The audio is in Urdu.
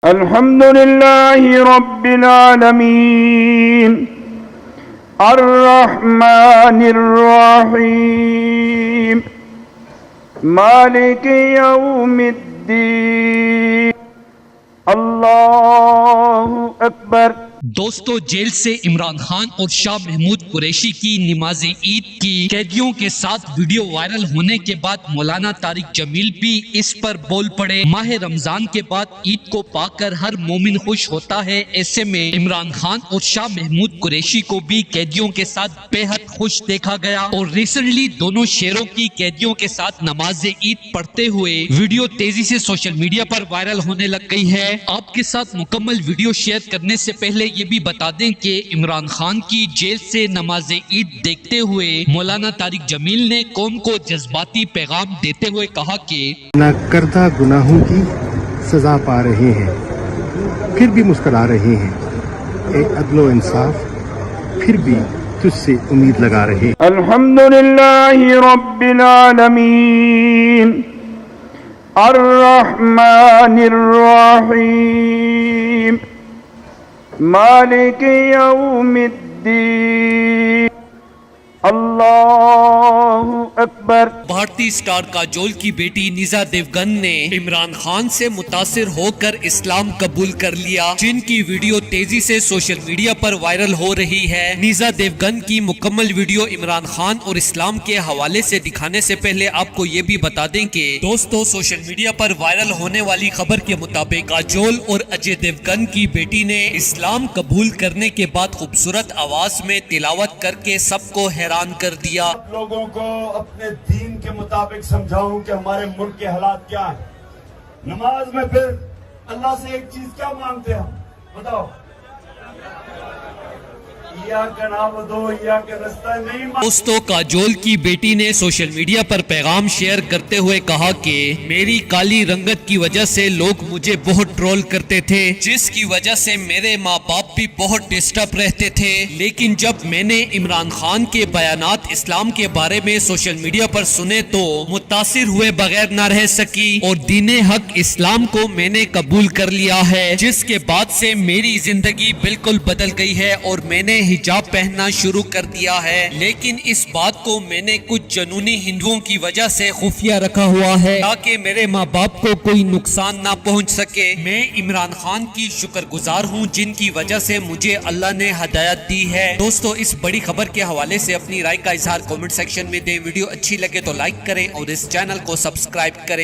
الحمد لله رب العالمين الرحمن الرحيم مالك يوم الدين اللہ اکبر۔ دوستو، جیل سے عمران خان اور شاہ محمود قریشی کی نماز عید کی قیدیوں کے ساتھ ویڈیو وائرل ہونے کے بعد مولانا طارق جمیل بھی اس پر بول پڑے۔ ماہ رمضان کے بعد عید کو پا کر ہر مومن خوش ہوتا ہے، ایسے میں عمران خان اور شاہ محمود قریشی کو بھی قیدیوں کے ساتھ بے حد خوش دیکھا گیا اور ریسنٹلی دونوں شیروں کی قیدیوں کے ساتھ نماز عید پڑھتے ہوئے ویڈیو تیزی سے سوشل میڈیا پر وائرل ہونے لگ گئی ہے۔ آپ کے ساتھ مکمل ویڈیو شیئر کرنے سے پہلے یہ بھی بتا دیں کہ عمران خان کی جیل سے نماز عید دیکھتے ہوئے مولانا طارق جمیل نے قوم کو جذباتی پیغام دیتے ہوئے کہا کہ نہ کردہ گناہوں کی سزا پا رہے ہیں، پھر بھی مسکرا رہے ہیں، اے عدل و انصاف پھر بھی تجھ سے امید لگا رہے۔ الحمد للہ رب العالمین الرحمن الرحیم مالک یوم الدین اللہ اکبر۔ بھارتی سٹار کاجول کی بیٹی نیزا دیوگن نے عمران خان سے متاثر ہو کر اسلام قبول کر لیا، جن کی ویڈیو تیزی سے سوشل میڈیا پر وائرل ہو رہی ہے۔ نیزا دیوگن کی مکمل ویڈیو عمران خان اور اسلام کے حوالے سے دکھانے سے پہلے آپ کو یہ بھی بتا دیں کہ دوستو، سوشل میڈیا پر وائرل ہونے والی خبر کے مطابق کاجول اور اجے دیوگن کی بیٹی نے اسلام قبول کرنے کے بعد خوبصورت آواز میں تلاوت کر کے سب کو حیران کر دیا۔ لوگوں کو اپنے دین کے مطابق سمجھاؤں کہ ہمارے ملک کے حالات کیا ہیں۔ نماز میں پھر اللہ سے ایک چیز کیا مانگتے ہیں، بتاؤ؟ دوستو، کاجول کی بیٹی نے سوشل میڈیا پر پیغام شیئر کرتے ہوئے کہا کہ میری کالی رنگت کی وجہ سے لوگ مجھے بہت ٹرول کرتے تھے، جس کی وجہ سے میرے ماں باپ بھی بہت ڈسٹرب رہتے تھے، لیکن جب میں نے عمران خان کے بیانات اسلام کے بارے میں سوشل میڈیا پر سنے تو متاثر ہوئے بغیر نہ رہ سکی اور دین حق اسلام کو میں نے قبول کر لیا ہے، جس کے بعد سے میری زندگی بالکل بدل گئی ہے اور میں نے حجاب پہننا شروع کر دیا ہے، لیکن اس بات کو میں نے کچھ جنونی ہندوؤں کی وجہ سے خفیہ رکھا ہوا ہے تاکہ میرے ماں باپ کو کوئی نقصان نہ پہنچ سکے۔ میں عمران خان کی شکر گزار ہوں جن کی وجہ سے مجھے اللہ نے ہدایت دی ہے۔ دوستو، اس بڑی خبر کے حوالے سے اپنی رائے کا اظہار کامنٹ سیکشن میں دیں۔ ویڈیو اچھی لگے تو لائک کریں اور اس چینل کو سبسکرائب کریں۔